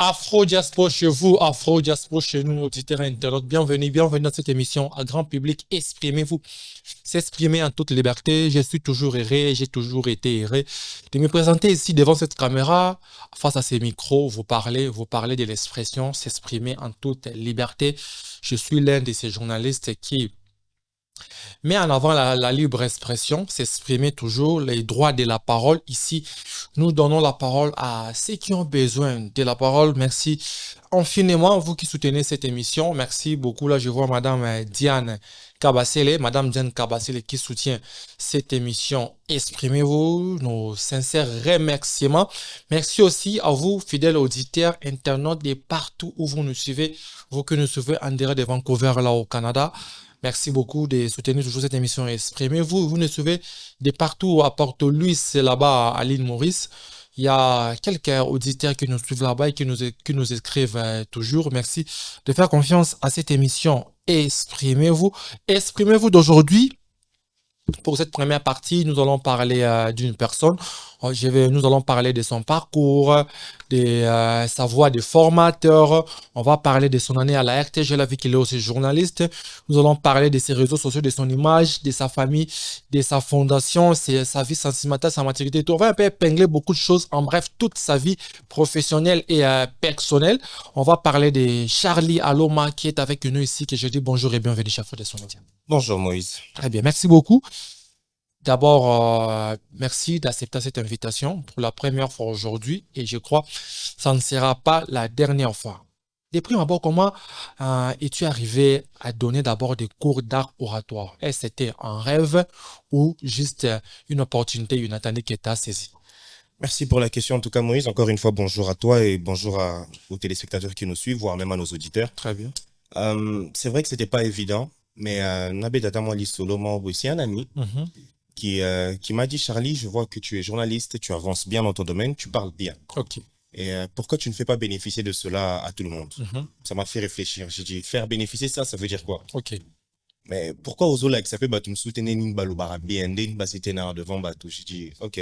Afro Diaspora chez vous, Afro Diaspora chez nous, auditeurs et internautes. Bienvenue, bienvenue dans cette émission à grand public. Exprimez-vous, s'exprimer en toute liberté. Je suis toujours erré, j'ai toujours été erré. De me présenter ici devant cette caméra, face à ces micros, vous parlez de l'expression, s'exprimer en toute liberté. Je suis l'un de ces journalistes qui met en avant la libre expression, s'exprimer toujours, les droits de la parole. Ici, nous donnons la parole à ceux qui ont besoin de la parole. Merci infiniment, vous qui soutenez cette émission. Merci beaucoup. Là, je vois Madame Diane Kabasele, Madame Diane Kabasele qui soutient cette émission. Exprimez-vous, nos sincères remerciements. Merci aussi à vous, fidèles auditeurs, internautes de partout où vous nous suivez, vous qui nous suivez en direct de Vancouver, là au Canada. Merci beaucoup de soutenir toujours cette émission. Exprimez-vous. Vous nous suivez de partout à Port-Louis, c'est là-bas à l'île Maurice. Il y a quelques auditeurs qui nous suivent là-bas et qui nous écrivent toujours. Merci de faire confiance à cette émission. Exprimez-vous. Exprimez-vous d'aujourd'hui. Pour cette première partie, nous allons parler d'une personne. Nous allons parler de son parcours, de sa voix de formateur. On va parler de son année à la RTG, la vie qu'il est aussi journaliste. Nous allons parler de ses réseaux sociaux, de son image, de sa famille, de sa fondation, sa vie sentimentale, sa maturité. On va un peu épingler beaucoup de choses. En bref, toute sa vie professionnelle et personnelle. On va parler de Charlie Aloma qui est avec nous ici, que je dis bonjour et bienvenue, chef de son média. Bonjour Moïse. Très bien, merci beaucoup. D'abord, merci d'accepter cette invitation pour la première fois aujourd'hui et je crois que ça ne sera pas la dernière fois. Depuis d'abord, comment es-tu arrivé à donner d'abord des cours d'art oratoire? Est-ce que c'était un rêve ou juste une opportunité, une attendue qui t'a saisi? Merci pour la question en tout cas Moïse. Encore une fois, bonjour à toi et bonjour aux téléspectateurs qui nous suivent, voire même à nos auditeurs. Très bien. C'est vrai que c'était pas évident, mais Nabé Tata Mwali Solo m'a aussi un ami qui m'a dit, Charlie, je vois que tu es journaliste, tu avances bien dans ton domaine, tu parles bien. Ok. Et pourquoi tu ne fais pas bénéficier de cela à tout le monde? Ça m'a fait réfléchir. J'ai dit, faire bénéficier ça veut dire quoi? Ok. Mais pourquoi aux autres, ça fait tu me soutenir une balle au bien, une basité devant bateau? J'ai dit, ok.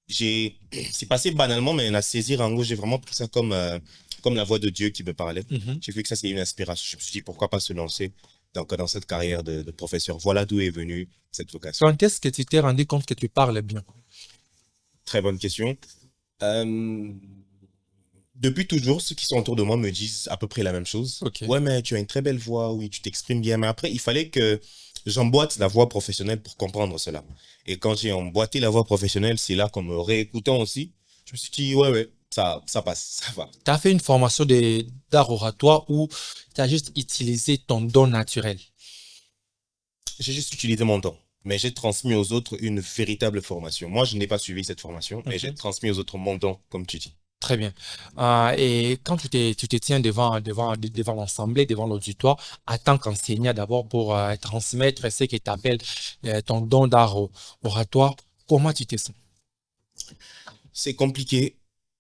C'est passé banalement, mais à saisir en gros, j'ai vraiment pris ça comme la voix de Dieu qui me parlait. J'ai vu que ça, c'est une inspiration. Je me suis dit, pourquoi pas se lancer dans cette carrière de professeur? Voilà d'où est venue cette vocation. Quand est-ce que tu t'es rendu compte que tu parles bien? Très bonne question. Depuis toujours, ceux qui sont autour de moi me disent à peu près la même chose. Okay. Ouais, mais tu as une très belle voix, oui, tu t'exprimes bien. Mais après, il fallait que j'emboîte la voix professionnelle pour comprendre cela. Et quand j'ai emboîté la voix professionnelle, c'est là qu'en me réécoutant aussi, je me suis dit, ouais, ça passe, ça va. Tu as fait une formation d'art oratoire où tu as juste utilisé ton don naturel? J'ai juste utilisé mon don. Mais j'ai transmis aux autres une véritable formation. Moi, je n'ai pas suivi cette formation, mais j'ai transmis aux autres mon don, comme tu dis. Très bien. Et quand tu te tiens devant l'assemblée, devant l'auditoire, en tant qu'enseignant d'abord pour transmettre ce que tu appelles ton don d'art oratoire, comment tu te sens? C'est compliqué.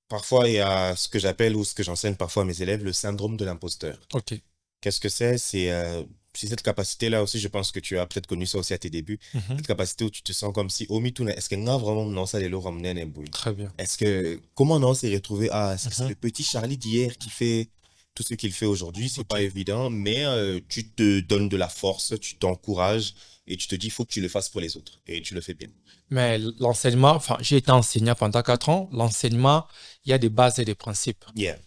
Parfois, il y a ce que j'appelle ou ce que j'enseigne parfois à mes élèves, le syndrome de l'imposteur. Ok. Qu'est-ce que c'est? C'est cette capacité-là aussi, je pense que tu as peut-être connu ça aussi à tes débuts. Cette capacité où tu te sens comme si, oh, est-ce que non, vraiment, non, ça, les lots ramenaient un bruit. Très bien. Est-ce que, comment non, s'est retrouvé, est-ce que c'est le petit Charlie d'hier qui fait tout ce qu'il fait aujourd'hui? C'est pas évident, mais tu te donnes de la force, tu t'encourages et tu te dis, il faut que tu le fasses pour les autres. Et tu le fais bien. Mais l'enseignement, enfin, j'ai été enseignant pendant 4 ans. L'enseignement, il y a des bases et des principes. Yeah.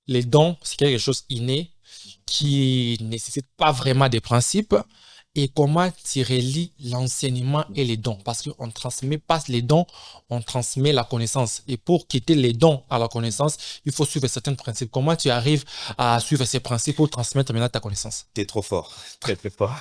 Les dons, c'est quelque chose inné qui ne nécessite pas vraiment des principes. Et comment tu relis l'enseignement et les dons? Parce qu'on ne transmet pas les dons, on transmet la connaissance. Et pour quitter les dons à la connaissance, il faut suivre certains principes. Comment tu arrives à suivre ces principes pour transmettre maintenant ta connaissance? T'es trop fort, très très fort.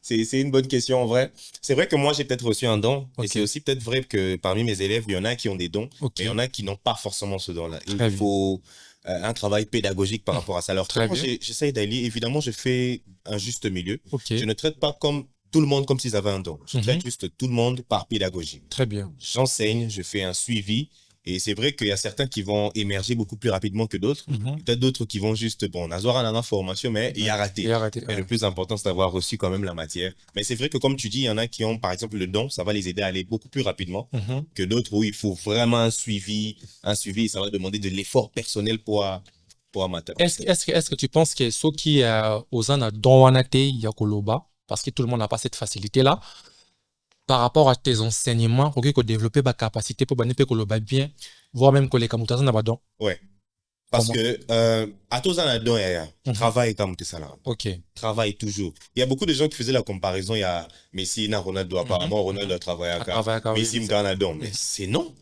C'est une bonne question en vrai. C'est vrai que moi j'ai peut-être reçu un don. Okay. Et c'est aussi peut-être vrai que parmi mes élèves, il y en a qui ont des dons. Okay. Mais il y en a qui n'ont pas forcément ce don-là. Il faut un travail pédagogique par rapport à ça. Alors moi j'essaye d'aller, évidemment je fais un juste milieu. Okay. Je ne traite pas comme tout le monde comme s'ils avaient un don. Je traite juste tout le monde par pédagogie. Très bien. J'enseigne, je fais un suivi Et c'est vrai qu'il y a certains qui vont émerger beaucoup plus rapidement que d'autres. Peut-être d'autres qui vont juste, bon, avoir une formation, mais il y a raté. Mais le plus important, c'est d'avoir reçu quand même la matière. Mais c'est vrai que comme tu dis, il y en a qui ont, par exemple, le don, ça va les aider à aller beaucoup plus rapidement que d'autres où il faut vraiment un suivi, ça va demander de l'effort personnel pour amateur. Est-ce que tu penses que ceux qui osent don wanate yakoloba, parce que tout le monde n'a pas cette facilité-là, par rapport à tes enseignements, pour que développer ma capacité pour baniper koloba bien, voire même que les kamutazan n'abadon. Ouais. Parce que, à tous en adon, travail comme tu là. Ok. Travail toujours. Il y a beaucoup de gens qui faisaient la comparaison. Il y a Messi, Ronaldo. Apparemment, Ronaldo a travaillé à Messi, Ronaldo. Mais c'est non.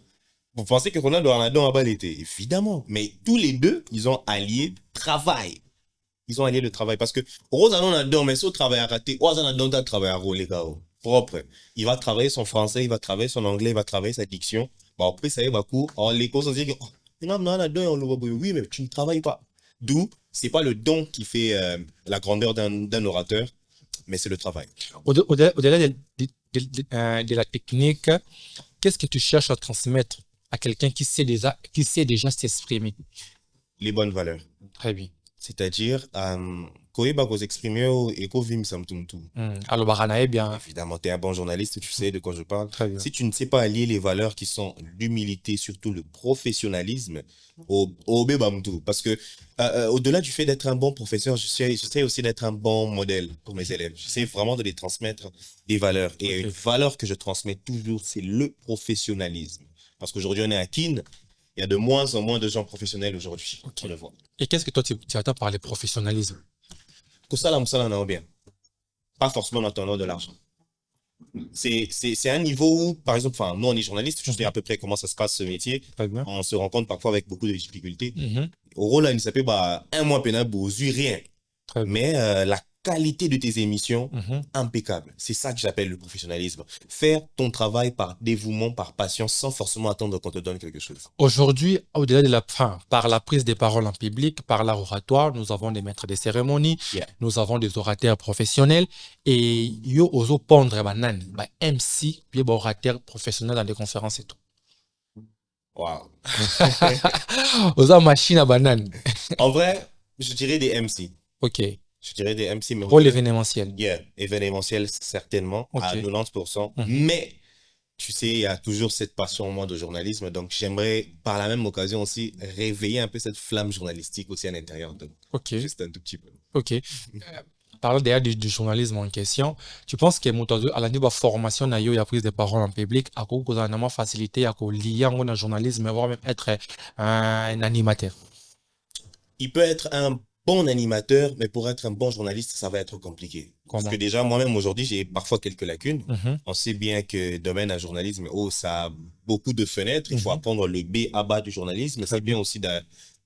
Vous pensez que Ronaldo a adon à bas l'été? Évidemment. Mais tous les deux, ils ont allié travail. Ils ont allié le travail. Parce que, Rose a adon, mais si au travail à raté, Rose a adon, à travailler à rouler, propre. Il va travailler son français, il va travailler son anglais, il va travailler sa diction. Bon, après, ça y est, va court. Alors, les cours, on se dit que, oui, mais tu ne travailles pas. D'où, c'est pas le don qui fait la grandeur d'un orateur, mais c'est le travail. Au-delà de la technique, qu'est-ce que tu cherches à transmettre à quelqu'un qui sait déjà s'exprimer? Les bonnes valeurs. Très bien. C'est-à-dire, quand exprimer et qu'on vit, ça me tout. Alors, bien. Évidemment, tu es un bon journaliste, tu sais de quoi je parle. Très bien. Si tu ne sais pas allier les valeurs qui sont l'humilité, surtout le professionnalisme, au bébamtou. Parce que, au-delà du fait d'être un bon professeur, j'essaie aussi d'être un bon modèle pour mes élèves. J'essaie vraiment de les transmettre des valeurs. Et une valeur que je transmets toujours, c'est le professionnalisme. Parce qu'aujourd'hui, on est à Kin. Il y a de moins en moins de gens professionnels aujourd'hui. Okay. On le voit. Et qu'est-ce que toi, tu attends par le professionnalisme? Que ça, on a bien. Pas forcément en attendant de l'argent. C'est un niveau où, par exemple, nous, on est journaliste, je sais à peu près comment ça se passe ce métier. On se rencontre parfois avec beaucoup de difficultés. Au rôle, il s'appelle un mois pénable, rien. Mais la qualité de tes émissions, impeccable. C'est ça que j'appelle le professionnalisme. Faire ton travail par dévouement, par passion, sans forcément attendre qu'on te donne quelque chose. Aujourd'hui, au-delà de par la prise des paroles en public, par l'art oratoire, nous avons des maîtres des cérémonies, nous avons des orateurs professionnels et yo oso pondre banane, MC, puis orateur professionnel dans des conférences et tout. Wow. Osa machine à banane. En vrai, je dirais des MC. Ok. Je dirais des MC. Mais pour l'événementiel. Événementiel, certainement, à 90%. Mais, tu sais, il y a toujours cette passion en moi de journalisme. Donc, j'aimerais, par la même occasion aussi, réveiller un peu cette flamme journalistique aussi à l'intérieur. Ok. Juste un tout petit peu. Ok. Parlant d'ailleurs du journalisme en question, tu penses que à la niveau formation, il y a prise de parole en public, à cause de la facilité, à cause lier un journalisme, voire même être un animateur? Il peut être un bon animateur, mais pour être un bon journaliste, ça va être compliqué. Parce que déjà, moi-même, aujourd'hui, j'ai parfois quelques lacunes. On sait bien que le domaine du journalisme, ça a beaucoup de fenêtres. Il faut apprendre le B à bas du journalisme. C'est bien aussi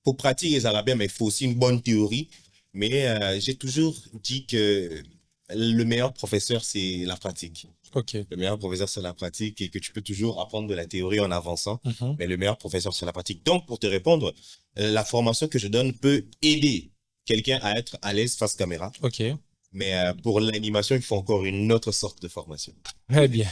pour pratiquer les arabes, mais il faut aussi une bonne théorie. Mais j'ai toujours dit que le meilleur professeur, c'est la pratique. Okay. Le meilleur professeur, c'est la pratique et que tu peux toujours apprendre de la théorie en avançant. Mais le meilleur professeur, c'est la pratique. Donc, pour te répondre, la formation que je donne peut aider quelqu'un à être à l'aise face caméra. Ok. Mais pour l'animation, il faut encore une autre sorte de formation. Très bien.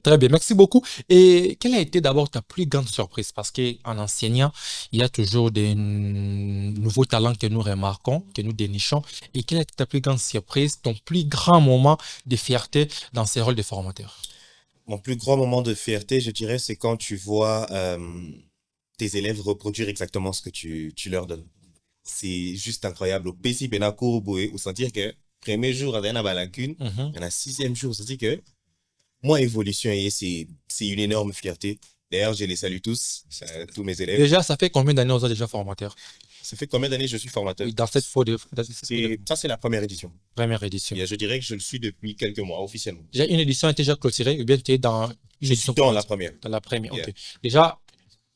Très bien. Merci beaucoup. Et quelle a été d'abord ta plus grande surprise? Parce qu'en enseignant, il y a toujours des nouveaux talents que nous remarquons, que nous dénichons. Et quelle a été ta plus grande surprise, ton plus grand moment de fierté dans ces rôles de formateur? Mon plus grand moment de fierté, je dirais, c'est quand tu vois tes élèves reproduire exactement ce que tu leur donnes. C'est juste incroyable. Au PC, au sentir que premier jour, il y a une lacune, il y en a 6e jour, c'est-à-dire que moi, évolution, c'est une énorme fierté. D'ailleurs, je les salue tous mes élèves. Déjà, ça fait combien d'années vous êtes déjà formateur? Ça fait combien d'années je suis formateur? Dans cette fois ça, c'est la première édition. Première édition. Et je dirais que je le suis depuis quelques mois, officiellement. Déjà, une édition a été déjà clôturée ou bien tu es dans une édition? Dans la première. Dans la première, ok. Déjà,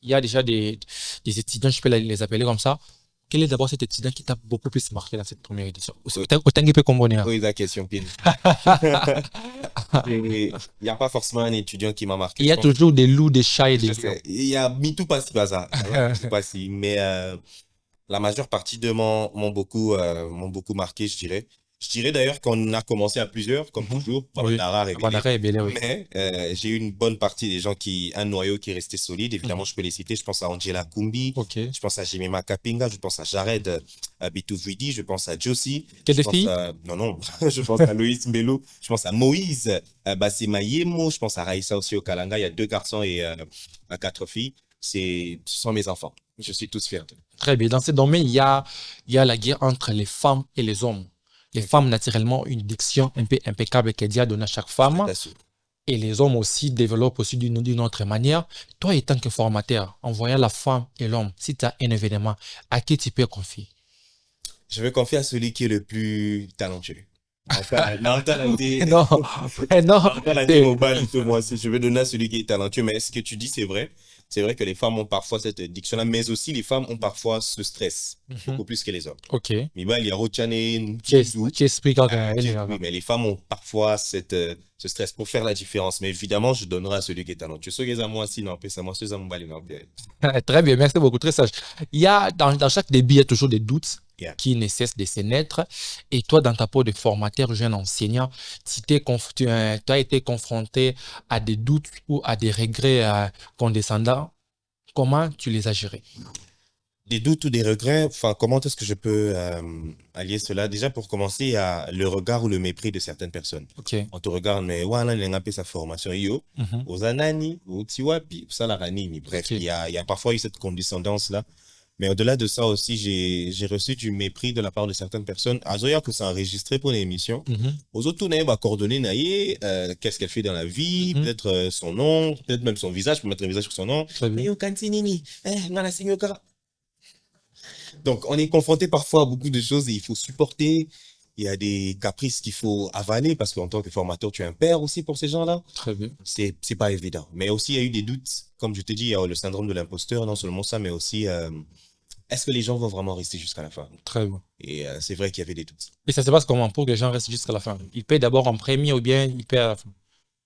il y a déjà des étudiants, je peux les appeler comme ça. Quel est d'abord cet étudiant qui t'a beaucoup plus marqué dans cette première édition? Oui, la question, Pine. Il n'y a pas forcément un étudiant qui m'a marqué. Il y a toujours des loups, des chats et des lions. Il y a MeToo pas ça. Mais la majeure partie de m'ont beaucoup marqué, je dirais. Je dirais d'ailleurs qu'on a commencé à plusieurs, comme toujours, Oui. Bandara et Bélé. Bandara et Bélé, oui. Mais j'ai eu une bonne partie des gens un noyau qui est resté solide. Évidemment, je peux les citer. Je pense à Angela Kumbi, Ok. je pense à Jemima Kapinga, je pense à Jared Bitouvidi, je pense à Josie. Quelle je des filles? Non, non, je pense à Loïs Mbelo, je pense à Moïse Bassema Yemo, je pense à Raïssa aussi au Kalanga. Il y a 2 garçons et 4 filles. Ce sont mes enfants. Je suis tous fier d'eux. Très bien. Dans ce domaine, il y a la guerre entre les femmes et les hommes. Les femmes, naturellement, une diction un peu impeccable qu'elle dit à donner à chaque femme. Et les hommes aussi développent aussi d'une autre manière. Toi, étant que formateur, en voyant la femme et l'homme, si tu as un événement, à qui tu peux confier? Je vais confier à celui qui est le plus talentueux. Enfin, non, talentueux. Non, Moi aussi, je vais donner à celui qui est talentueux. Mais ce que tu dis, c'est vrai. C'est vrai que les femmes ont parfois cette diction-là, mais aussi les femmes ont parfois ce stress, beaucoup plus que les hommes. Ok. Mais il y a Rochane, Qui explique oui, mais les femmes ont parfois ce stress pour faire la différence. Mais évidemment, je donnerai à celui qui est talentueux. Ceux qui ont moi, sinon, ça moi, ceux qui ont moi, très bien, merci beaucoup, très sage. Il y a, dans chaque début, il y a toujours des doutes qui ne cessent de se naître. Et toi, dans ta peau de formateur, jeune enseignant, si tu as été confronté à des doutes ou à des regrets condescendants, comment tu les as gérés? Des doutes ou des regrets, enfin, comment est-ce que je peux allier cela? Déjà, pour commencer, il y a le regard ou le mépris de certaines personnes. Ok. On te regarde, mais voilà, il a sa formation. Aux anani, aux tiwapi, ça la ranini. Bref, il y a parfois eu cette condescendance-là. Mais au-delà de ça aussi, j'ai reçu du mépris de la part de certaines personnes. Azoya que ça enregistré pour l'émission. Aux autres, on va coordonner Naye, qu'est-ce qu'elle fait dans la vie, peut-être son nom, peut-être même son visage, pour mettre un visage sur son nom. Donc, on est confronté parfois à beaucoup de choses et il faut supporter. Il y a des caprices qu'il faut avaler parce qu'en tant que formateur, tu es un père aussi pour ces gens-là. Très bien. C'est pas évident. Mais aussi, il y a eu des doutes. Comme je te dis, il y a le syndrome de l'imposteur, non seulement ça, mais aussi, est-ce que les gens vont vraiment rester jusqu'à la fin? Très bien. Et c'est vrai qu'il y avait des doutes. Et ça se passe comment pour que les gens restent jusqu'à la fin? Ils paient d'abord en premier ou bien ils paient à la fin?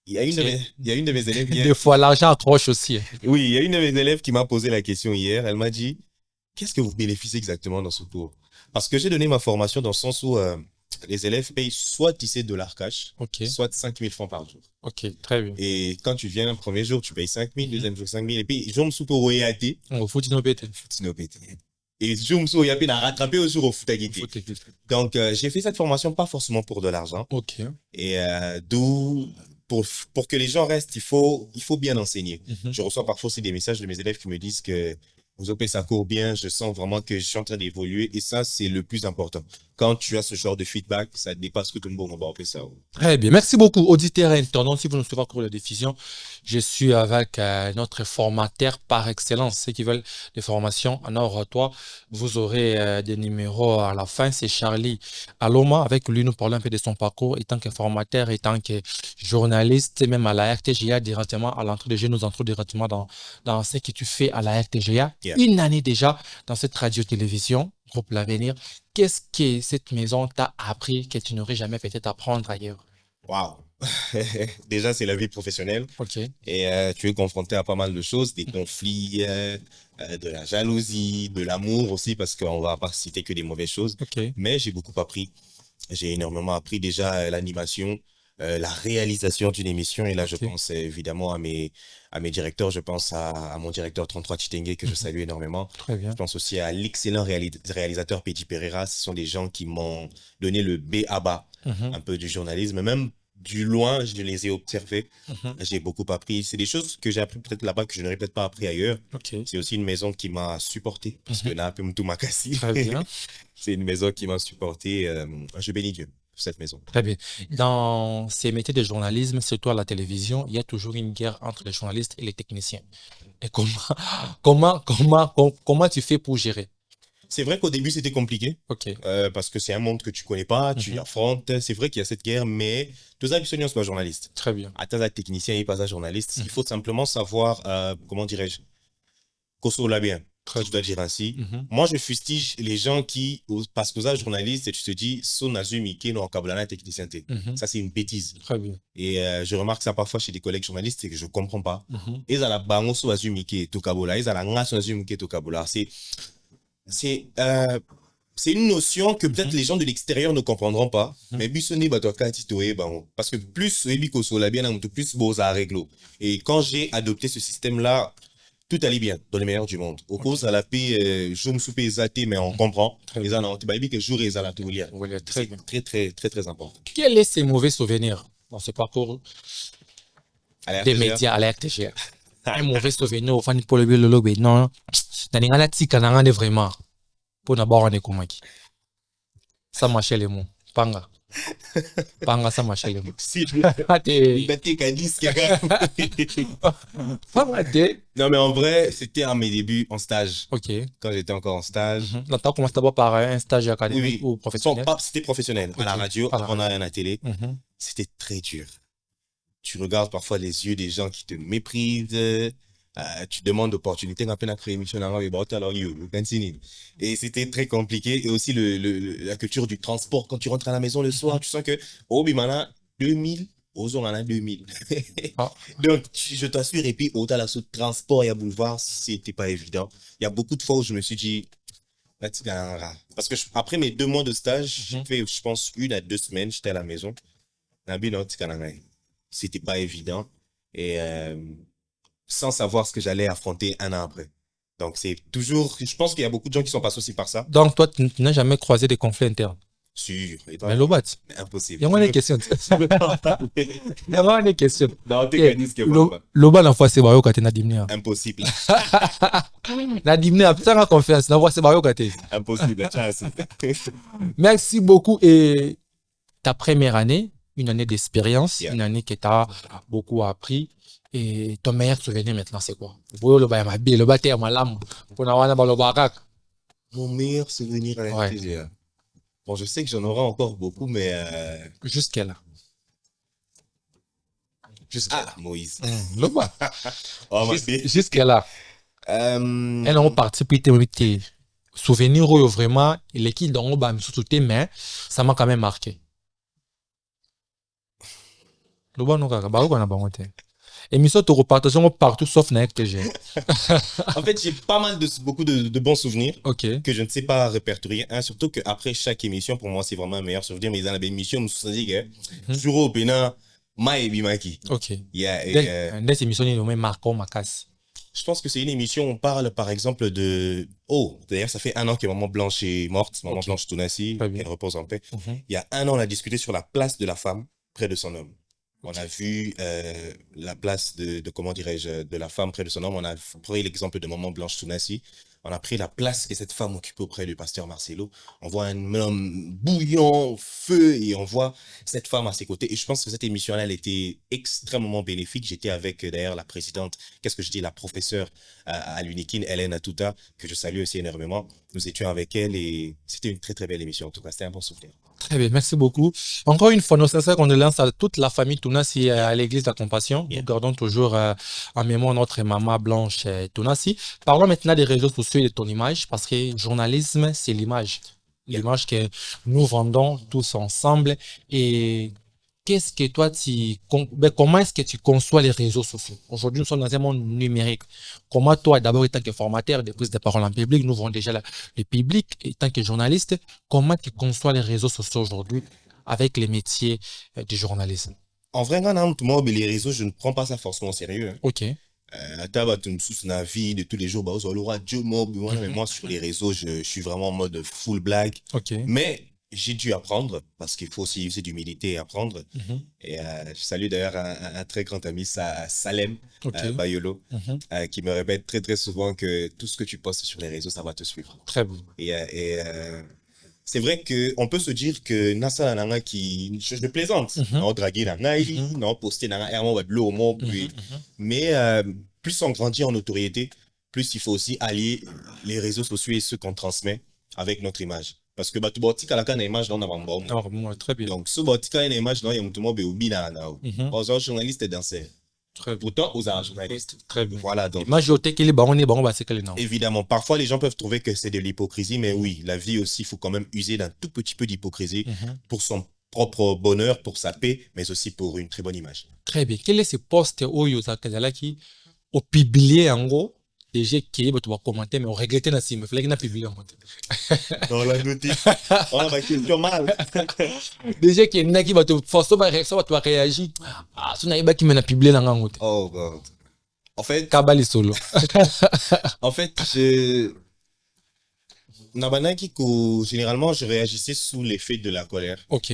Il y a une de mes élèves hier. Des fois, l'argent accroche aussi. Oui, il y a une de mes élèves qui m'a posé la question hier. Elle m'a dit, qu'est-ce que vous bénéficiez exactement dans ce cours? Parce que j'ai donné ma formation dans le sens où les élèves payent soit 17 dollars cash, soit 5 000 francs par jour. Ok, très bien. Et quand tu viens le premier jour, tu payes 5 000, deuxième jour 5 000, et puis je me suis pour royauté. Au foot, il pété. Et je me suis royauté à rattraper au jour au foot. Donc, j'ai fait cette formation pas forcément pour de l'argent. Ok. Et d'où, pour que les gens restent, il faut bien enseigner. Je reçois parfois aussi des messages de mes élèves qui me disent que vous opérez, ça court bien, je sens vraiment que je suis en train d'évoluer et ça, c'est le plus important. Quand tu as ce genre de feedback, ça dépasse que tout le monde va opérer ça. Très bien. Merci beaucoup, auditeurs et internautes. Si vous ne suivez pas encore la diffusion, je suis avec notre formateur par excellence. Ceux qui veulent des formations en oratoire, vous aurez des numéros à la fin. C'est Charlie Aloma. Avec lui, nous parlons un peu de son parcours en tant que formateur, en tant que journaliste, même à la RTGA directement, à l'entrée de jeu, nous entrons directement dans ce que tu fais à la RTGA. Une année déjà dans cette radio-télévision, Groupe L'Avenir. Qu'est-ce que cette maison t'a appris que tu n'aurais jamais peut-être apprendre ailleurs? Waouh! Déjà, c'est la vie professionnelle. Ok. Et tu es confronté à pas mal de choses, des conflits, de la jalousie, de l'amour aussi, parce qu'on va pas citer que des mauvaises choses. Okay. Mais j'ai beaucoup appris. J'ai énormément appris déjà l'animation, la réalisation d'une émission. Et là, je pense évidemment à mes directeurs. Je pense à mon directeur 33 Chitenge, que je salue énormément. Très bien. Je pense aussi à l'excellent réalisateur Petit Pereira. Ce sont des gens qui m'ont donné le B à bas un peu du journalisme. Même du loin, je les ai observés. J'ai beaucoup appris. C'est des choses que j'ai appris peut-être là-bas que je n'aurais peut-être pas appris ailleurs. C'est aussi une maison qui m'a supporté. Parce que là, un peu tout m'a cassé. Très bien. C'est une maison qui m'a supporté. Je bénis Dieu pour cette maison. Très bien. Dans ces métiers de journalisme, surtout à la télévision, il y a toujours une guerre entre les journalistes et les techniciens. Et comment tu fais pour gérer? C'est vrai qu'au début, c'était compliqué. Parce que c'est un monde que tu connais pas, tu affrontes. C'est vrai qu'il y a cette guerre, mais tous les habitués ne sont pas journalistes. Très bien. À ta technicien et pas un journaliste. Il faut simplement savoir, comment dirais-je, qu'on l'a bien. Je dois dire ainsi. Moi, je fustige les gens qui, parce que vous êtes journaliste et tu te dis, son azumi qui est kablana technicien. Ça, c'est une bêtise. Très bien. Et je remarque ça parfois chez des collègues journalistes et que je comprends pas. Ils ont la bango so azumi qui est au kabola. Ils ont la ngas azumi qui est au kabola. C'est c'est une notion que peut-être les gens de l'extérieur ne comprendront pas. Mais parce que plus plus beau ça règle. Et quand j'ai adopté ce système-là, tout allait bien, dans les meilleurs du monde. Au cause à la paix, je me suis zaté, mais on comprend. Les gens ont dit que jour et à la Très très important. Quels sont ces mauvais souvenirs dans ce parcours des médias à la RTGR? Un mauvais souvenir au fan pour le biologue, non. N'angana tika n'angane vraiment. Pour n'avoir un écomaki. Ça marche les mots. Panga. Panga, ça marche les mots. Si, non, mais en vrai, c'était à mes débuts en stage. Ok. Quand j'étais encore en stage. Là, tu as commencé d'abord par un stage académique ou professionnel? C'était professionnel. Okay. À la radio, on a à la télé. C'était très dur. Tu regardes parfois les yeux des gens qui te méprisent. Tu demandes d'opportunités dans plein émission et c'était très compliqué. Et aussi la culture du transport. Quand tu rentres à la maison le soir, tu sens que oh bimana 2000 aux on en a 2000. Donc je t'assure, et puis au la sous transport et à boulevard, c'était pas évident. Il y a beaucoup de fois où je me suis dit parce que après mes 2 mois de stage, j'ai fait je pense 1 à 2 semaines, j'étais à la maison. C'était pas évident et sans savoir ce que j'allais affronter 1 an après. Donc, c'est toujours... Je pense qu'il y a beaucoup de gens qui sont passés aussi par ça. Donc, toi, tu n'as jamais croisé des conflits internes? Sûr. Mais l'obat. Impossible. Il y a des questions. Il y a des questions. Non, t'es l'obat, la fois, c'est barré au côté Nadimnia. Impossible. Nadimnia, putain, confiance. La fois, c'est barré au côté. Impossible. Merci beaucoup. Et ta première année, une année d'expérience, une année qui t'a beaucoup appris. Et ton meilleur souvenir maintenant, c'est quoi? Mon meilleur souvenir à la RTGR. Bon, je sais que j'en aurai encore beaucoup, mais... Jusqu'à là. Moïse. Jusqu'à là. Elle a participé, souvenir vraiment, l'équipe dans le mais ça m'a quand même marqué. Émission te repartageons partout sauf dans RTGR. En fait, j'ai pas mal beaucoup de bons souvenirs que je ne sais pas répertorier. Surtout qu'après chaque émission, pour moi, c'est vraiment un meilleur souvenir. Mais dans la émission, je me suis dit que sur au Bénin, Maï Bimaki. Ok. Des émissions, il y a Marco Macas. Je pense que c'est une émission où on parle, par exemple, de... Oh, d'ailleurs, ça fait 1 an que Maman Blanche est morte. Maman Blanche Tounassi, elle repose en paix. Il y a 1 an, on a discuté sur la place de la femme près de son homme. On a vu la place comment dirais-je, de la femme près de son homme. On a pris l'exemple de Maman Blanche Tounassi. On a pris la place que cette femme occupe auprès du pasteur Marcelo. On voit un homme bouillant, feu, et on voit cette femme à ses côtés. Et je pense que cette émission-là, elle était extrêmement bénéfique. J'étais avec, d'ailleurs, la présidente, la professeure à l'UNIKIN, Hélène Atouta, que je salue aussi énormément. Nous étions avec elle et c'était une très, très belle émission. En tout cas, c'était un bon souvenir. Très bien, merci beaucoup. Encore une fois, nos sincères condoléances à toute la famille Tounassi à l'église de la Compassion. Nous gardons toujours en mémoire notre maman Blanche Tounassi. Parlons maintenant des réseaux sociaux et de ton image, parce que journalisme, c'est l'image. L'image que nous vendons tous ensemble. Et qu'est-ce que toi, comment est-ce que tu conçois les réseaux sociaux? Aujourd'hui, nous sommes dans un monde numérique. Comment toi, d'abord, en tant que formateur de prise de parole en public, nous voyons déjà le public, en tant que journaliste, comment tu conçois les réseaux sociaux aujourd'hui avec les métiers du journalisme? En vrai, les réseaux, je ne prends pas ça forcément au sérieux. Hein. Ok. La vie de tous les jours, mais moi, sur les réseaux, je suis vraiment en mode full blague. Ok. Mais j'ai dû apprendre, parce qu'il faut aussi user d'humilité et apprendre. Et je salue d'ailleurs un très grand ami, Salem Bayolo, qui me répète très très souvent que tout ce que tu postes sur les réseaux, ça va te suivre. Très bon. Et c'est vrai qu'on peut se dire que Nasa Nanga qui... Je plaisante. Non, draguer Nanga, non, poster Nanga, mais plus on grandit en notoriété, plus il faut aussi allier les réseaux sociaux et ce qu'on transmet avec notre image. Parce que tu vois, tu as une image dans la très bien. Donc, si tu as une image dans la journaliste et danseur. Pourtant, aux journalistes. Très bien. Voilà, donc. Évidemment, parfois les gens peuvent trouver que c'est de l'hypocrisie, mais oui, la vie aussi, il faut quand même user d'un tout petit peu d'hypocrisie pour son propre bonheur, pour sa paix, mais aussi pour une très bonne image. Très bien. Quel est ce poste qui au publié en gros? déjà qui tu vas commenter mais on regrettait na sim, il fallait que publier en fait. Dans la notice. On va question mal. Déjà qui n'a qui va te forcer va réaction va réagir. Ah, ça n'a pas qui me na publier là en fait. Oh god. En fait, Kabali solo. En fait, Nabanaki, généralement, je réagissais sous l'effet de la colère. OK.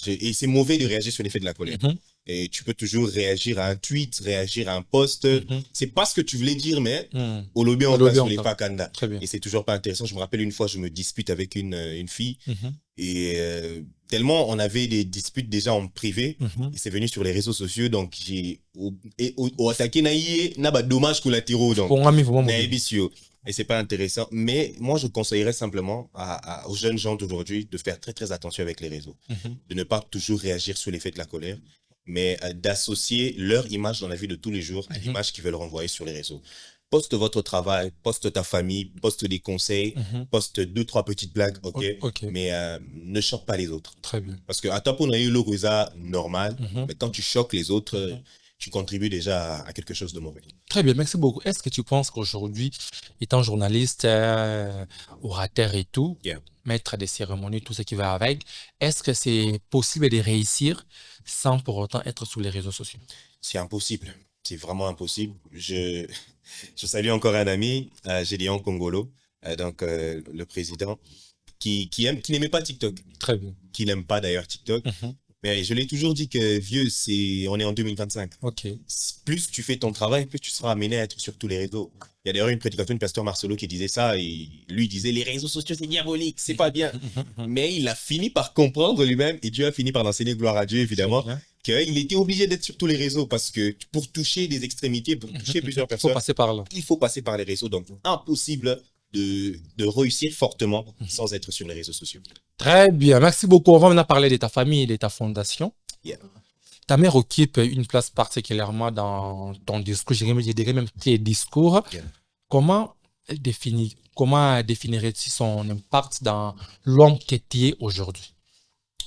Et c'est mauvais de réagir sur l'effet de la colère. Et tu peux toujours réagir à un tweet, réagir à un post. C'est pas ce que tu voulais dire, mais au lobby, on passe sur les pakanda. Très bien. Et c'est toujours pas intéressant. Je me rappelle une fois, je me dispute avec une fille. Et tellement on avait des disputes déjà en privé. Et c'est venu sur les réseaux sociaux. Donc, j'ai attaqué n'a dommage collatéraux. Donc, et c'est pas intéressant. Mais moi, je conseillerais simplement aux jeunes gens d'aujourd'hui de faire très, très attention avec les réseaux. De ne pas toujours réagir sous l'effet de la colère, mais d'associer leur image dans la vie de tous les jours à l'image qu'ils veulent renvoyer sur les réseaux. Poste votre travail, poste ta famille, poste des conseils, poste 2-3 petites blagues, ok. Mais ne choque pas les autres. Très bien. Parce que à ta peau, on a eu le normal, mais quand tu choques les autres, tu contribues déjà à quelque chose de mauvais. Très bien, merci beaucoup. Est-ce que tu penses qu'aujourd'hui, étant journaliste, orateur et tout, maître des cérémonies, tout ce qui va avec, est-ce que c'est possible de réussir sans pour autant être sur les réseaux sociaux? C'est impossible. C'est vraiment impossible. Je salue encore un ami, Gédéon Kongolo, donc le président, qui n'aimait pas TikTok. Très bien. Qui n'aime pas d'ailleurs TikTok. Mais je l'ai toujours dit que vieux, on est en 2025. OK. Plus tu fais ton travail, plus tu seras amené à être sur tous les réseaux. Il y a d'ailleurs une prédication de pasteur Marcelo qui disait ça, et lui disait les réseaux sociaux c'est diabolique, c'est pas bien. Mais il a fini par comprendre lui-même, et Dieu a fini par l'enseigner, gloire à Dieu évidemment, qu'il était obligé d'être sur tous les réseaux parce que pour toucher des extrémités, pour toucher plusieurs personnes, il faut passer par là. Il faut passer par les réseaux. Donc impossible de réussir fortement sans être sur les réseaux sociaux. Très bien, merci beaucoup. On va maintenant parler de ta famille et de ta fondation. Ta mère occupe une place particulièrement dans ton discours, je dirais même tes discours. Comment définirais-tu son impact dans l'homme que tu es aujourd'hui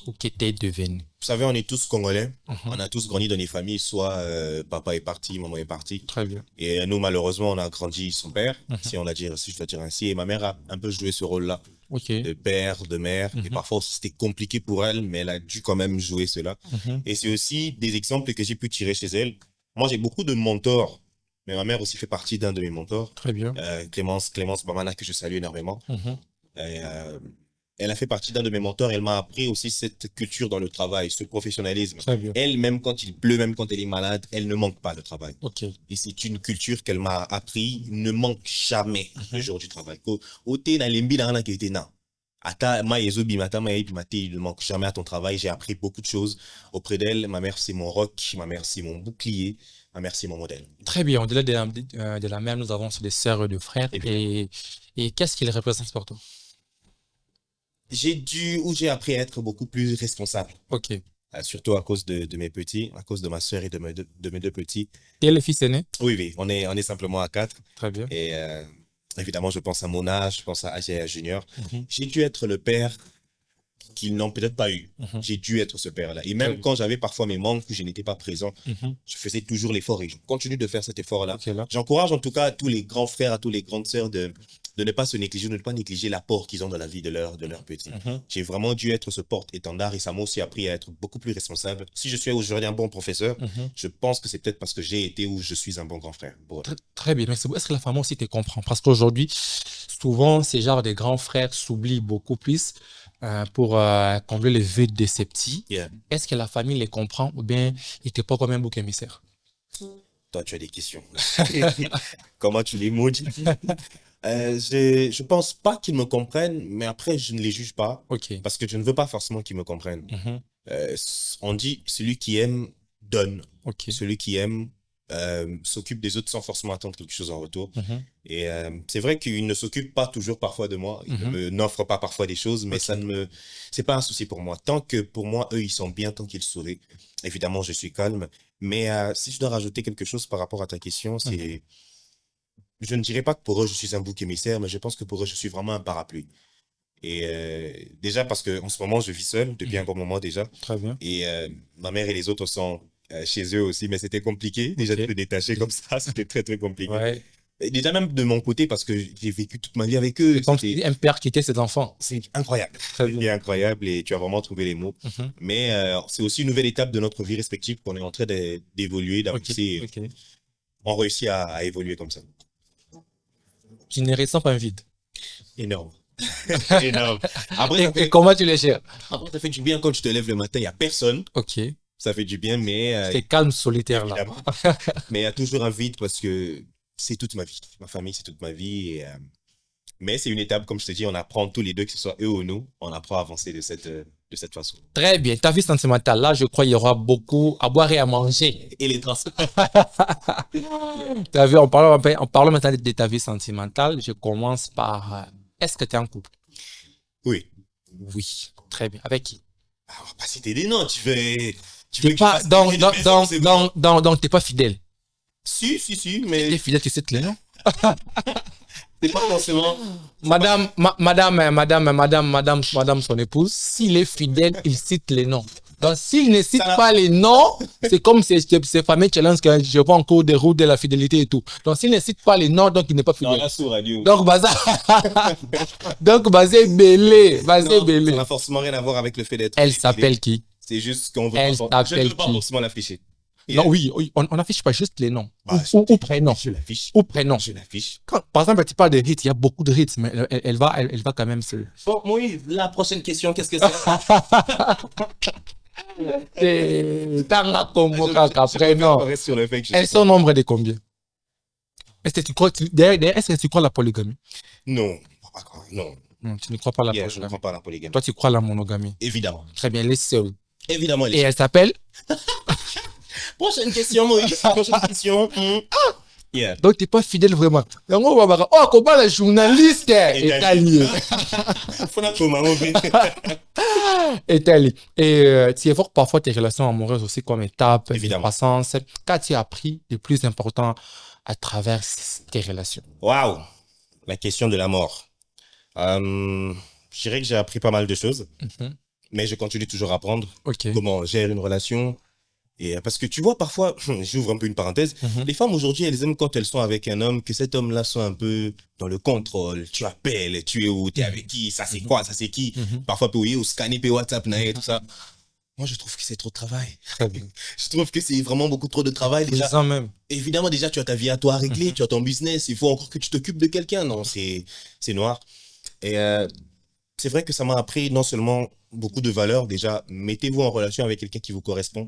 ou que tu es devenu? Vous savez, on est tous Congolais. On a tous grandi dans des familles, soit papa est parti, maman est partie. Très bien. Et nous, malheureusement, on a grandi son père, si je dois dire ainsi. Et ma mère a un peu joué ce rôle-là. De père, de mère. Et parfois, c'était compliqué pour elle, mais elle a dû quand même jouer cela. Et c'est aussi des exemples que j'ai pu tirer chez elle. Moi, j'ai beaucoup de mentors, mais ma mère aussi fait partie d'un de mes mentors. Très bien. Clémence Bamana, que je salue énormément. Elle a fait partie d'un de mes mentors. Elle m'a appris aussi cette culture dans le travail, ce professionnalisme. Elle, même quand il pleut, même quand elle est malade, elle ne manque pas de travail. Et c'est une culture qu'elle m'a appris. Ne manque jamais le jour du travail. Il ne manque jamais à ton travail. J'ai appris beaucoup de choses auprès d'elle. Ma mère, c'est mon roc. Ma mère, c'est mon bouclier. Ma mère, c'est mon modèle. Très bien. Au-delà de la mère, nous avons des sœurs et des frères. Et qu'est-ce qu'ils représentent pour toi? J'ai appris à être beaucoup plus responsable. Surtout à cause de mes petits, à cause de ma sœur et de mes deux petits. Et le fils aîné? Oui, on est simplement à 4. Très bien. Et évidemment, je pense à Mona, je pense à AGA Junior. J'ai dû être le père qu'ils n'ont peut-être pas eu. J'ai dû être ce père-là. Et même quand j'avais parfois mes manques, où je n'étais pas présent, je faisais toujours l'effort et je continue de faire cet effort-là. J'encourage en tout cas à tous les grands frères, à tous les grandes sœurs de ne pas se négliger, de ne pas négliger l'apport qu'ils ont dans la vie de leurs petits. J'ai vraiment dû être ce porte-étendard et ça m'a aussi appris à être beaucoup plus responsable. Si je suis aujourd'hui un bon professeur, je pense que c'est peut-être parce que j'ai été ou je suis un bon grand frère. Très bien, merci beaucoup. Est-ce que la famille aussi te comprend? Parce qu'aujourd'hui, souvent, ces genres de grands frères s'oublient beaucoup plus pour combler les vides de ses petits. Est-ce que la famille les comprend ou bien il te pas comme un bouc émissaire? Toi, tu as des questions. Comment tu les maudis? Je pense pas qu'ils me comprennent, mais après, je ne les juge pas. Parce que je ne veux pas forcément qu'ils me comprennent. On dit, celui qui aime, donne. Celui qui aime s'occupe des autres sans forcément attendre quelque chose en retour. Et c'est vrai qu'ils ne s'occupent pas toujours parfois de moi. Ils n'offrent pas parfois des choses, mais c'est pas un souci pour moi. Tant que pour moi, eux, ils sont bien, tant qu'ils sourient. Évidemment, je suis calme. Mais si je dois rajouter quelque chose par rapport à ta question, c'est... Je ne dirais pas que pour eux, je suis un bouc émissaire, mais je pense que pour eux, je suis vraiment un parapluie. Et déjà, parce qu'en ce moment, je vis seul, depuis un bon moment déjà. Très bien. Et ma mère et les autres sont chez eux aussi, mais c'était compliqué déjà de me détacher comme ça, c'était très très compliqué. Et déjà même de mon côté, parce que j'ai vécu toute ma vie avec eux. Comme un père qui était ses enfants. C'est incroyable. C'est incroyable et tu as vraiment trouvé les mots. Mais c'est aussi une nouvelle étape de notre vie respective qu'on est en train d'évoluer, d'avancer. Okay. On réussit à évoluer comme ça. Tu ne ressens pas un vide. Énorme. Énorme. Après, et comment tu les gères? Après, ça fait du bien quand tu te lèves le matin, il n'y a personne. Ok. Ça fait du bien, mais... c'est calme, solitaire là. Mais il y a toujours un vide parce que c'est toute ma vie. Ma famille, c'est toute ma vie. Et, mais c'est une étape, comme je te dis, on apprend tous les deux, que ce soit eux ou nous, on apprend à avancer de cette façon. Très bien. Ta vie sentimentale, là, je crois qu'il y aura beaucoup à boire et à manger. Et les transports. Tu as vu, en parlant maintenant de ta vie sentimentale, je commence par... est-ce que tu es en couple? Oui. Oui. Très bien. Avec qui? On va pas citer des noms, tu veux pas, donc, t'es pas fidèle. Si, mais... T'es fidèle, tu cites les noms. C'est pas forcément... Madame, son épouse, s'il est fidèle, il cite les noms. Donc, s'il ne cite pas les noms, c'est comme ces fameux challenges que je vois en cours de route de la fidélité et tout. Donc, s'il ne cite pas les noms, donc il n'est pas fidèle. Donc, basé belé. Ça n'a forcément rien à voir avec le fait d'être... Elle s'appelle qui? C'est juste qu'on veut... Elle s'appelle qui? Je ne veux pas forcément l'afficher. Non, oui, on n'affiche pas juste les noms. Ou prénom. Je l'affiche. Ou prénom. Je l'affiche. Par exemple, tu parles de hits, il y a beaucoup de hits, mais elle va quand même se... Bon, Moïse, la prochaine question, qu'est-ce que c'est? Elles sont au nombre de combien? Est-ce que tu crois à la polygamie? Non. Non, tu ne crois pas à la polygamie. Je ne crois pas à la polygamie. Toi, tu crois à la monogamie? Évidemment. Très bien, elle est seule. Évidemment, elle est seule. Et elle s'appelle? Prochaine question, Moïse. Prochaine question. Yeah. Donc, tu n'es pas fidèle vraiment. Oh, comment la journaliste est alliée? Et tu évoques parfois tes relations amoureuses aussi comme étape de croissance. Qu'as-tu appris le plus important à travers tes relations? Waouh! La question de la mort. Je dirais que j'ai appris pas mal de choses, mais je continue toujours à apprendre comment gérer une relation. Et parce que tu vois, parfois, j'ouvre un peu une parenthèse, les femmes aujourd'hui, elles aiment quand elles sont avec un homme, que cet homme-là soit un peu dans le contrôle. Tu appelles, tu es où, tu es avec qui, ça c'est quoi, ça c'est qui. Parfois, tu es au scanner, WhatsApp, et tout ça. Moi, je trouve que c'est trop de travail. Je trouve que c'est vraiment beaucoup trop de travail. Déjà, ça même. Évidemment, déjà, tu as ta vie à toi à régler, tu as ton business, il faut encore que tu t'occupes de quelqu'un. Non, c'est noir. Et c'est vrai que ça m'a appris non seulement beaucoup de valeurs. Déjà, mettez-vous en relation avec quelqu'un qui vous correspond.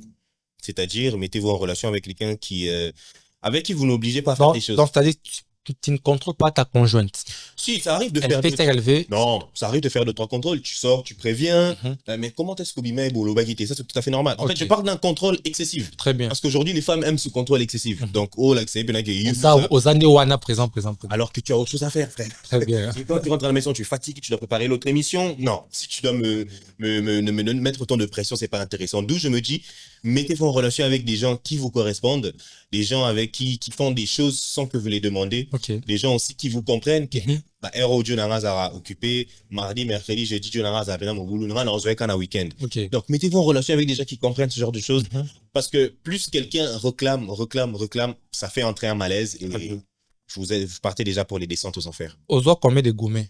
C'est-à-dire, mettez-vous en relation avec quelqu'un avec qui vous n'obligez pas à faire des choses. Donc, c'est-à-dire, tu ne contrôles pas ta conjointe. Si, ça arrive de faire... Non, ça arrive de faire 2-3 contrôles. Tu sors, tu préviens. Mais comment est-ce que Bimé et ça, c'est tout à fait normal. En fait, je parle d'un contrôle excessif. Très bien. Parce qu'aujourd'hui, les femmes aiment ce contrôle excessif. Donc, là, c'est bien aux années Wana, présent. Alors que tu as autre chose à faire, frère. Très bien. Si quand tu rentres à la maison, tu es fatigué, tu dois préparer l'autre émission. Non, si tu dois me mettre autant de pression, c'est pas intéressant. D'où je me dis, mettez-vous en relation avec des gens qui vous correspondent, des gens avec qui font des choses sans que vous les demandez, des gens aussi qui vous comprennent, Dieu n'a occupé, mardi, mercredi, jeudi, Dieu n'a week-end. Donc, mettez-vous en relation avec des gens qui comprennent ce genre de choses, parce que plus quelqu'un réclame, ça fait entrer un malaise et vous partez déjà pour les descentes aux enfers. Ozo combien de gourmets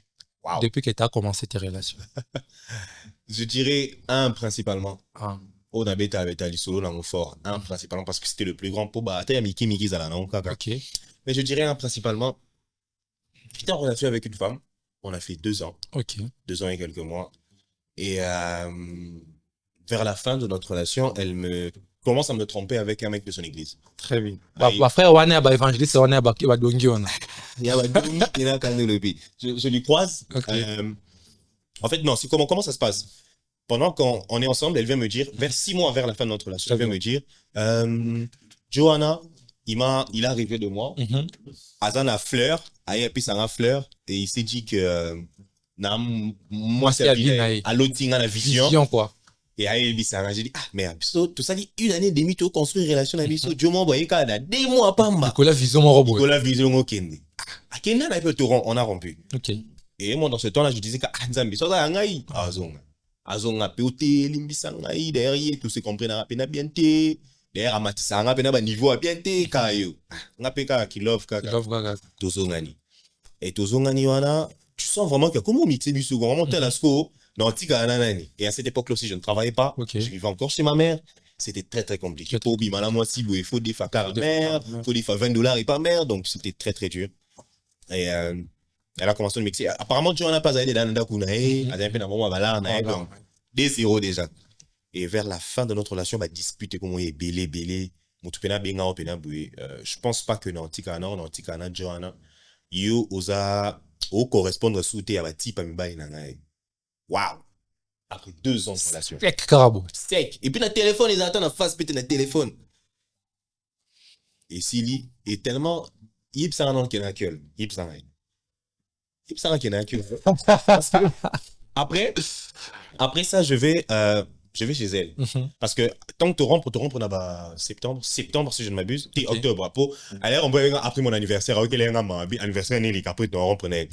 depuis que tu as commencé tes relations? Je dirais un principalement. On avait solo dans mon fort, un principalement parce que c'était le plus grand pour mais je dirais un principalement. J'étais en relation avec une femme, on a fait 2 ans. 2 ans et quelques mois. Et vers la fin de notre relation, elle commence à me tromper avec un mec de son église. Très bien. Frère, on est évangéliste, on est je lui croise. En fait, non, c'est comment ça se passe? Pendant qu'on est ensemble, elle vient me dire, vers 6 mois vers la fin de notre relation, elle vient me dire, Johanna, il est arrivé de moi, Azan a fleur, et il s'est dit que moi c'est à l'autre la vision quoi. Et j'ai dit, merde, tout ça dit 1 année et demie, tu construis une relation avec lui, Dieu m'a envoyé 2 mois pas mal. Nicolas Vision, mon robot. Nicolas Vision, ok. À Kenya, on a rompu. Et moi, dans ce temps-là, je disais que Nzambi, ça a Azonga péoté, limbisanga, derrière, tout ce qu'on prend à la peine bien. D'ailleurs, ça a un niveau à bien té, kayo. On a péka qui love kaka. Tozongani. Et Tozongani, tu sens vraiment que comment mixer du second, vraiment tel asco, dans Tika Nanani. Et à cette époque-là aussi, je ne travaillais pas. Je vivais encore chez ma mère. C'était très, très compliqué. Pour Bimala, moi, si il faut des fois 40 mère, il faut des fois $20 et pas mère. Donc, c'était très, très dur. Et elle a commencé à mixer. Apparemment, tu n'en as pas aidé dans le Dakunae. Elle a un peu dans donc, des zéros déjà. Et vers la fin de notre relation, dispute comme est belé. Je pense pas que dans Tikana, Johanna, yo osa au correspondre sous tes abati pa mibai nangai. Waouh! Après 2 ans de relation. Sec, carabo. Sec. Et puis, le téléphone, ils attendent en face, péter le téléphone. Et Sili est tellement. Il s'en rend qu'il y a un cœur. Il s'en rend qu'il y a un cœur. Après ça, je vais chez elle. Parce que tant que tu rompes, on a septembre si je ne m'abuse, octobre. Alors, on peut après mon anniversaire, anniversaire, après tu rompes, on a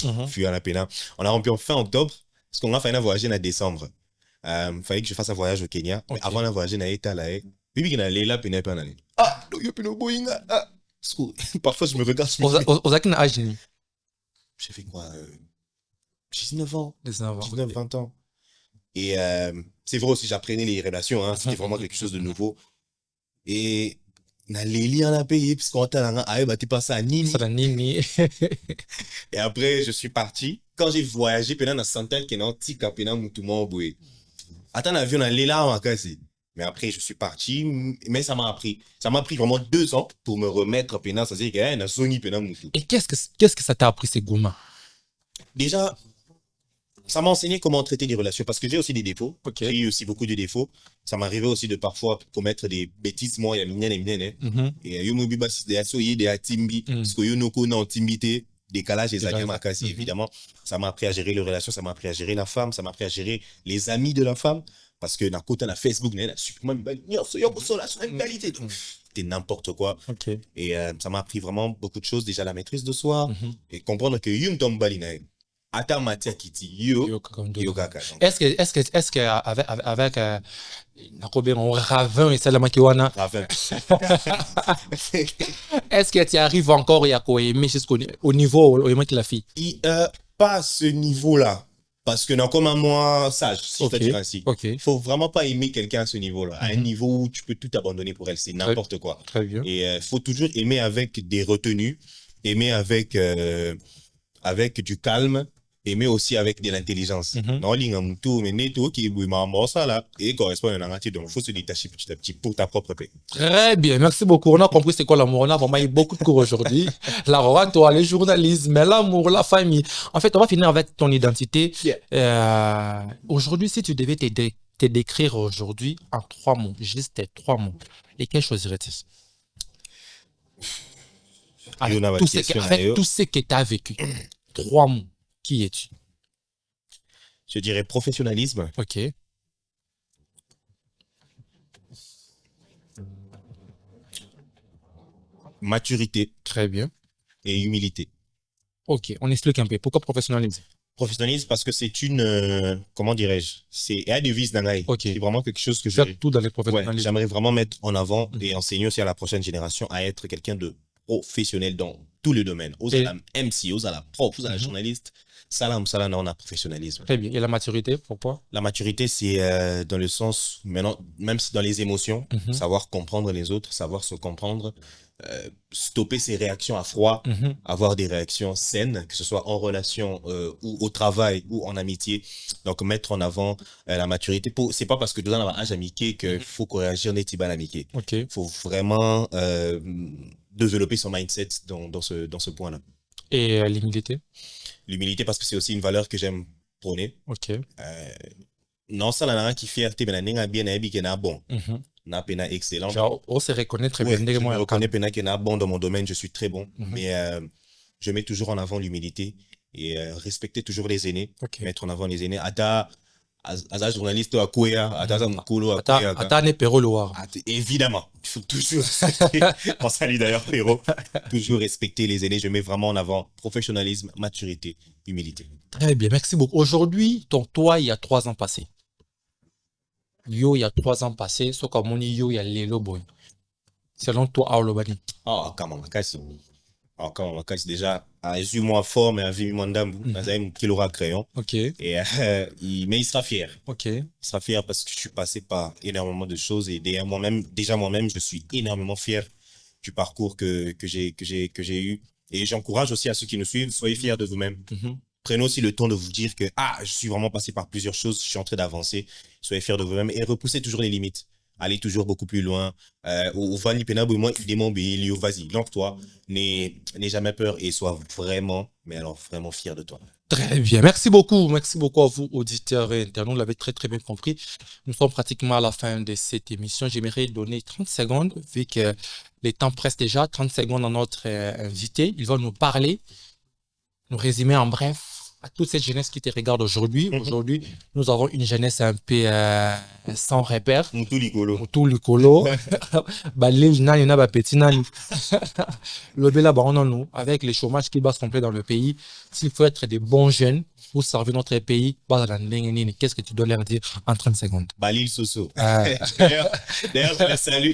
rompu en fin octobre, parce qu'on a fait un voyage en décembre. Fallait que je fasse un voyage au Kenya. Mais avant un voyage, parfois, je me regarde. J'ai fait quoi 19 ans. 20 ans. Et c'est vrai aussi, j'apprenais les relations, hein, c'était vraiment quelque chose de nouveau. Et na leli on a payé, puisqu'on t'es passé à Nini. Et après, je suis parti. Quand j'ai voyagé, pendant la centaine, qui est nanti, pendant tout le monde, attends, l'avion, on allait là, on cassé. Mais après, je suis parti, mais ça m'a pris vraiment 2 ans pour me remettre pendant, ça veut dire qu'il y a un Sony pendant tout. Et qu'est-ce que ça t'a appris, ces gourmands? Déjà, ça m'a enseigné comment traiter les relations, parce que j'ai aussi des défauts. J'ai eu aussi beaucoup de défauts. Ça m'arrivait aussi de parfois commettre des bêtises, moi, il y a minen. Et yo mobi bas des asoyi des atimbi, parce que yo noko na intimité, décalage des alliés makasi, évidemment. Ça m'a appris à gérer les relations, ça m'a appris à gérer la femme, ça m'a appris à gérer les amis de la femme, parce que dans côté na Facebook, c'était n'importe quoi. Et ça m'a appris vraiment beaucoup de choses, déjà la maîtrise de soi, et comprendre que yum tombali na est-ce que avec un ravin et Salama Kiwana, est-ce que tu arrives encore à aimer jusqu'au niveau où il la fille? Pas à ce niveau-là, parce que non, comme un moi sage, si je peux dire ainsi. Faut vraiment pas aimer quelqu'un à ce niveau-là, à un niveau où tu peux tout abandonner pour elle, c'est n'importe quoi. Très bien. Et faut toujours aimer avec des retenues, aimer avec du calme, aimer aussi avec de l'intelligence. Non, et correspond à un narratif, donc il faut se détacher petit à petit pour ta propre paix. Très bien, merci beaucoup. On a compris c'est quoi l'amour. On a vraiment eu beaucoup de cours aujourd'hui. La roi, toi, le journalisme, l'amour, la famille. En fait, on va finir avec ton identité. Aujourd'hui, si tu devais te décrire aujourd'hui en 3 mots, juste 3 mots, lesquels choisirais-tu? Avec tout ce que tu as vécu. 3 mots. Qui es-tu? Je dirais professionnalisme. Ok. Maturité. Très bien. Et humilité. Ok, on explique un peu. Pourquoi professionnalisme? Professionnalisme parce que c'est une, comment dirais-je, c'est un devise d'Angaï. C'est vraiment quelque chose que tout dans les professionnalismes. J'aimerais vraiment mettre en avant et enseigner aussi à la prochaine génération à être quelqu'un de professionnel dans tous les domaines. Aux à la MC, aux à la prof, aux à la journaliste. Salam, on a professionnalisme. Très bien. Et la maturité, pourquoi? La maturité, c'est dans le sens, maintenant, même dans les émotions, savoir comprendre les autres, savoir se comprendre, stopper ses réactions à froid, avoir des réactions saines, que ce soit en relation ou au travail ou en amitié. Donc, mettre en avant la maturité. C'est pas parce que dans l'âge amitié qu'il faut réagir n'est-il pas l'amitié. Il faut vraiment développer son mindset dans ce point-là. Et l'humilité? L'humilité parce que c'est aussi une valeur que j'aime prôner. Non, ça n'a rien qui fierté, mais n'a bien bon. N'a pas excellent. Genre, on se reconnaît très bien. Je me reconnais bien qu'il est bon dans mon domaine, je suis très bon. Mais je mets toujours en avant l'humilité et respecter toujours les aînés. Mettre en avant les aînés. Ata journaliste à Kouya, ata Mkolo à Kouya. Ata ne Perro Loire. Évidemment, il faut toujours on salue d'ailleurs Perro, toujours respecter les aînés. Je mets vraiment en avant professionnalisme, maturité, humilité. Très bien, merci beaucoup. Aujourd'hui, toi, il y a 3 ans passés. Yo, il y a 3 ans passés, ce comme on dit, yo, il y a Lelo Boy. selon toi, à Olobani? Ah, comment, quand on déjà, à moi fort, mais à vie mandambu, qu'il aura crayon. Ok. Et, mais il sera fier. Ok. Il sera fier parce que je suis passé par énormément de choses et déjà moi-même, je suis énormément fier du parcours que j'ai eu. Et j'encourage aussi à ceux qui nous suivent, soyez fiers de vous-même. Prenez aussi le temps de vous dire que, je suis vraiment passé par plusieurs choses, je suis en train d'avancer. Soyez fiers de vous-même et repoussez toujours les limites. Allez toujours beaucoup plus loin. Vas-y, lance-toi. N'aie jamais peur et sois vraiment, mais alors vraiment fier de toi. Très bien. Merci beaucoup. Merci beaucoup à vous, auditeurs et internautes. Vous l'avez très, très bien compris. Nous sommes pratiquement à la fin de cette émission. J'aimerais donner 30 secondes, vu que les temps pressent déjà. 30 secondes à notre invité. Il va nous parler, nous résumer en bref à toute cette jeunesse qui te regarde aujourd'hui. Aujourd'hui, nous avons une jeunesse un peu sans repère. Moutou Likolo. Moutou Likolo. Balil nani na ba petit nani. Le bela nous avec le chômage qui bat complet dans le pays. S'il faut être des bons jeunes pour servir notre pays, qu'est-ce que tu dois leur dire en 30 secondes? Balil Soso. D'ailleurs, je le salue.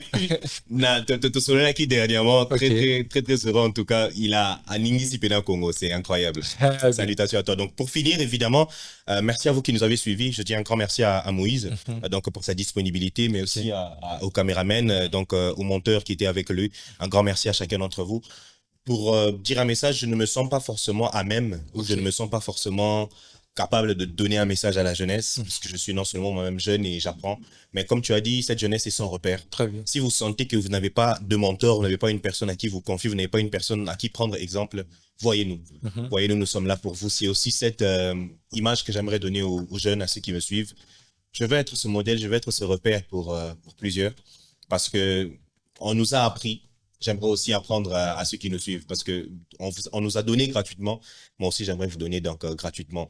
Qui dernièrement, très heureux en tout cas. Il a un Ningisi Pena Congo. C'est incroyable. Salutations à toi. Donc, pour finir, évidemment, merci à vous qui nous avez suivis. Je dis un grand merci à Moïse donc, pour sa disponibilité, mais aussi au caméraman, donc au monteur qui était avec lui. Un grand merci à chacun d'entre vous. Pour dire un message, je ne me sens pas forcément à même, ou je ne me sens pas forcément capable de donner un message à la jeunesse, parce que je suis non seulement moi-même jeune et j'apprends, mais comme tu as dit, cette jeunesse est sans repère. Très bien. Si vous sentez que vous n'avez pas de mentor, vous n'avez pas une personne à qui vous confier, vous n'avez pas une personne à qui prendre exemple, voyez-nous. Voyez-nous, nous sommes là pour vous. C'est aussi cette image que j'aimerais donner aux jeunes, à ceux qui me suivent. Je veux être ce modèle, je veux être ce repère pour plusieurs, parce que on nous a appris. J'aimerais aussi apprendre à ceux qui nous suivent, parce que on nous a donné gratuitement. Moi aussi, j'aimerais vous donner donc gratuitement.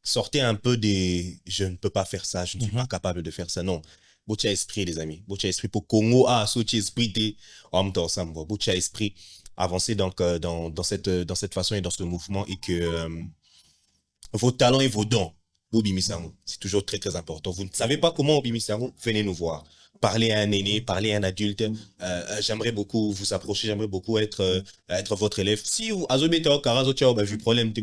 Sortez un peu des « je ne peux pas faire ça, je ne suis pas capable de faire ça ». Non. Boucha esprit, les amis. Boucha esprit pour Congo. Sochi esprit de homme ensemble. Boucha esprit. Avancez donc dans cette façon et dans ce mouvement et que vos talents et vos dons, c'est toujours très, très important. Vous ne savez pas comment venez nous voir. Parler à un aîné, parler à un adulte. J'aimerais beaucoup vous approcher, j'aimerais beaucoup être votre élève. Si vous avez vu problème,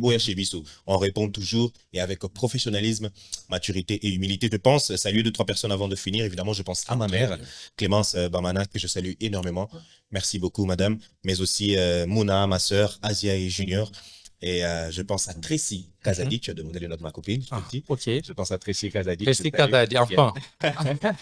on répond toujours et avec professionnalisme, maturité et humilité. Je pense, saluer 2-3 personnes avant de finir. Évidemment, je pense à ma mère, Clémence Bamana, que je salue énormément. Merci beaucoup, madame. Mais aussi Mouna, ma sœur, Asia et Junior. Et je pense à Tracy Kazadi, tu as demandé le nom de ma copine. Ok. Je pense à Tracy Kazadi. Tracy Kazadi, enfin.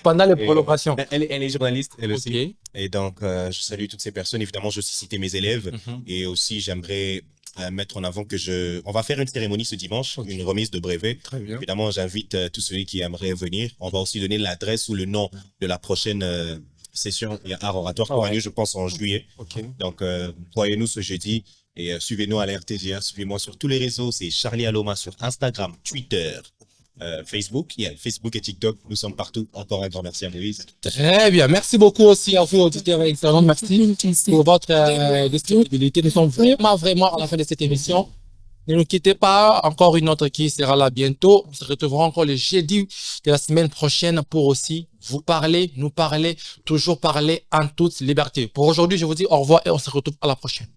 Pendant les prolongations. Elle est journaliste, elle aussi. Et donc, je salue toutes ces personnes. Évidemment, je suis cité mes élèves. Et aussi, j'aimerais mettre en avant que on va faire une cérémonie ce dimanche, une remise de brevet. Très bien. Évidemment, j'invite tous ceux qui aimeraient venir. On va aussi donner l'adresse ou le nom de la prochaine session art oratoire qui aura lieu, je pense, en juillet. Donc, voyez-nous ce jeudi. Et suivez-nous à l'RTGA, suivez-moi sur tous les réseaux, c'est Charlie Aloma sur Instagram, Twitter, Facebook, Facebook et TikTok, nous sommes partout. Encore un grand merci à Moïse. Très bien, merci beaucoup aussi à vous auditeurs et internautes, merci pour votre disponibilité. Nous sommes vraiment à la fin de cette émission. Ne nous quittez pas, encore une autre qui sera là bientôt. On se retrouvera encore le jeudi de la semaine prochaine pour aussi vous parler, nous parler, toujours parler en toute liberté. Pour aujourd'hui, je vous dis au revoir et on se retrouve à la prochaine.